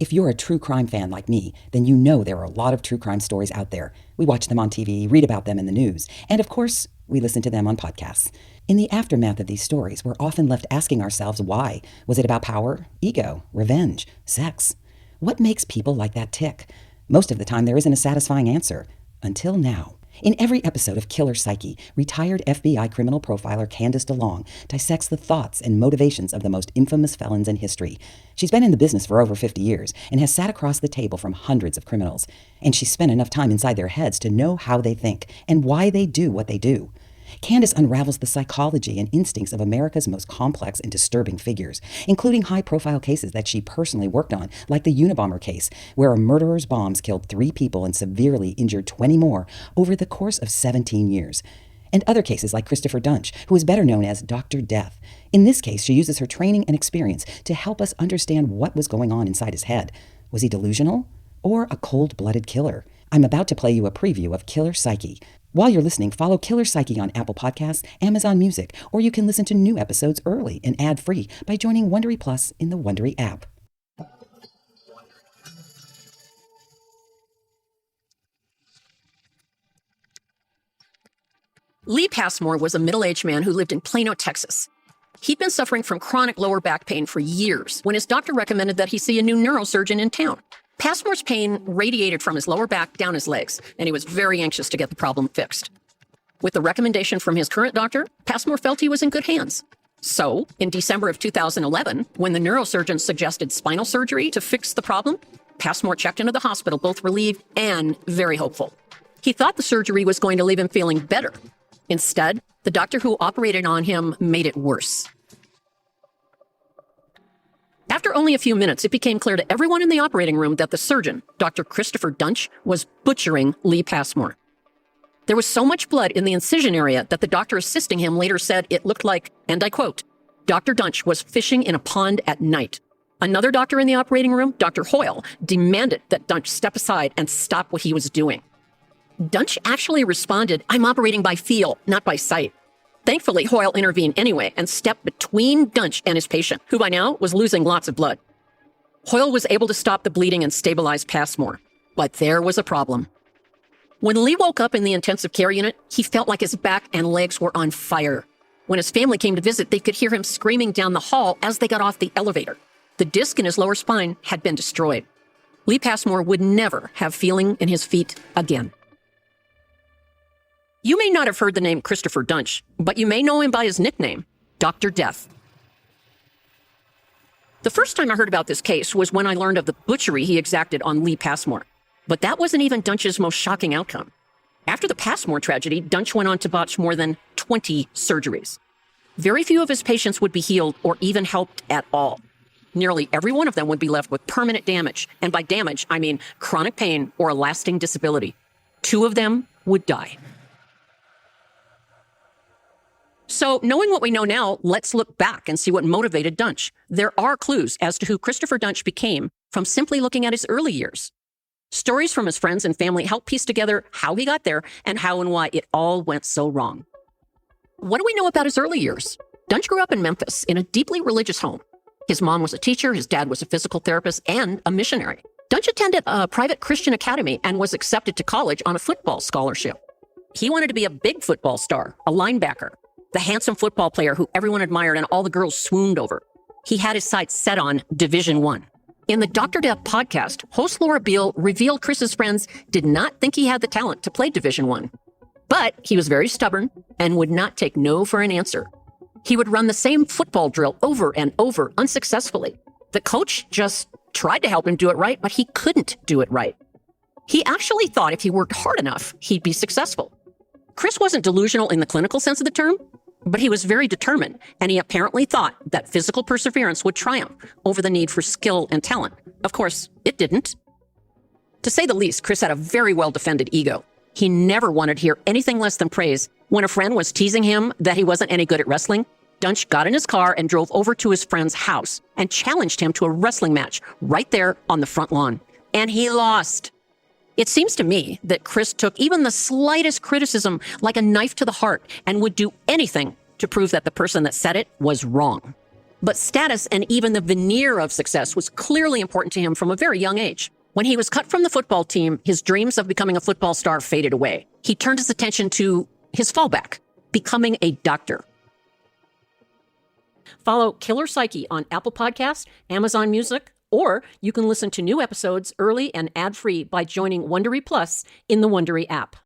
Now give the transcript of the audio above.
If you're a true crime fan like me, then you know there are a lot of true crime stories out there. We watch them on TV, read about them in the news, and of course, we listen to them on podcasts. In the aftermath of these stories, we're often left asking ourselves why. Was it about power, ego, revenge, sex? What makes people like that tick? Most of the time, there isn't a satisfying answer. Until now. In every episode of Killer Psyche, retired FBI criminal profiler Candice Delong dissects the thoughts and motivations of the most infamous felons in history. She's been in the business for over 50 years and has sat across the table from hundreds of criminals. And she's spent enough time inside their heads to know how they think and why they do what they do. Candice unravels the psychology and instincts of America's most complex and disturbing figures, including high-profile cases that she personally worked on, like the Unabomber case, where a murderer's bombs killed 3 people and severely injured 20 more over the course of 17 years. And other cases like Christopher Dunch, who is better known as Dr. Death. In this case, she uses her training and experience to help us understand what was going on inside his head. Was he delusional? Or a cold-blooded killer? I'm about to play you a preview of Killer Psyche. While you're listening, follow Killer Psyche on Apple Podcasts, Amazon Music, or you can listen to new episodes early and ad-free by joining Wondery Plus in the Wondery app. Lee Passmore was a middle-aged man who lived in Plano, Texas. He'd been suffering from chronic lower back pain for years when his doctor recommended that he see a new neurosurgeon in town. Passmore's pain radiated from his lower back down his legs, and he was very anxious to get the problem fixed. With the recommendation from his current doctor, Passmore felt he was in good hands. So, in December of 2011, when the neurosurgeon suggested spinal surgery to fix the problem, Passmore checked into the hospital both relieved and very hopeful. He thought the surgery was going to leave him feeling better. Instead, the doctor who operated on him made it worse. After only a few minutes, it became clear to everyone in the operating room that the surgeon, Dr. Christopher Dunch, was butchering Lee Passmore. There was so much blood in the incision area that the doctor assisting him later said it looked like, and I quote, Dr. Dunch was fishing in a pond at night. Another doctor in the operating room, Dr. Hoyle, demanded that Dunch step aside and stop what he was doing. Dunch actually responded, I'm operating by feel, not by sight. Thankfully, Hoyle intervened anyway and stepped between Dunch and his patient, who by now was losing lots of blood. Hoyle was able to stop the bleeding and stabilize Passmore. But there was a problem. When Lee woke up in the intensive care unit, he felt like his back and legs were on fire. When his family came to visit, they could hear him screaming down the hall as they got off the elevator. The disc in his lower spine had been destroyed. Lee Passmore would never have feeling in his feet again. You may not have heard the name Christopher Dunch, but you may know him by his nickname, Dr. Death. The first time I heard about this case was when I learned of the butchery he exacted on Lee Passmore. But that wasn't even Dunch's most shocking outcome. After the Passmore tragedy, Dunch went on to botch more than 20 surgeries. Very few of his patients would be healed or even helped at all. Nearly every one of them would be left with permanent damage, and by damage, I mean chronic pain or a lasting disability. 2 of them would die. So, knowing what we know now, let's look back and see what motivated Dunch. There are clues as to who Christopher Dunch became from simply looking at his early years. Stories from his friends and family help piece together how he got there and how and why it all went so wrong. What do we know about his early years? Dunch grew up in Memphis in a deeply religious home. His mom was a teacher, his dad was a physical therapist, and a missionary. Dunch attended a private Christian academy and was accepted to college on a football scholarship. He wanted to be a big football star, a linebacker, the handsome football player who everyone admired and all the girls swooned over. He had his sights set on Division I. In the Dr. Death podcast, host Laura Beale revealed Chris's friends did not think he had the talent to play Division I. But he was very stubborn and would not take no for an answer. He would run the same football drill over and over unsuccessfully. The coach just tried to help him do it right, but he couldn't do it right. He actually thought if he worked hard enough, he'd be successful. Chris wasn't delusional in the clinical sense of the term, but he was very determined, and he apparently thought that physical perseverance would triumph over the need for skill and talent. Of course, it didn't. To say the least, Chris had a very well-defended ego. He never wanted to hear anything less than praise. When a friend was teasing him that he wasn't any good at wrestling, Dunch got in his car and drove over to his friend's house and challenged him to a wrestling match right there on the front lawn. And he lost. It seems to me that Chris took even the slightest criticism like a knife to the heart and would do anything to prove that the person that said it was wrong. But status and even the veneer of success was clearly important to him from a very young age. When he was cut from the football team, his dreams of becoming a football star faded away. He turned his attention to his fallback, becoming a doctor. Follow Killer Psyche on Apple Podcasts, Amazon Music, or you can listen to new episodes early and ad-free by joining Wondery Plus in the Wondery app.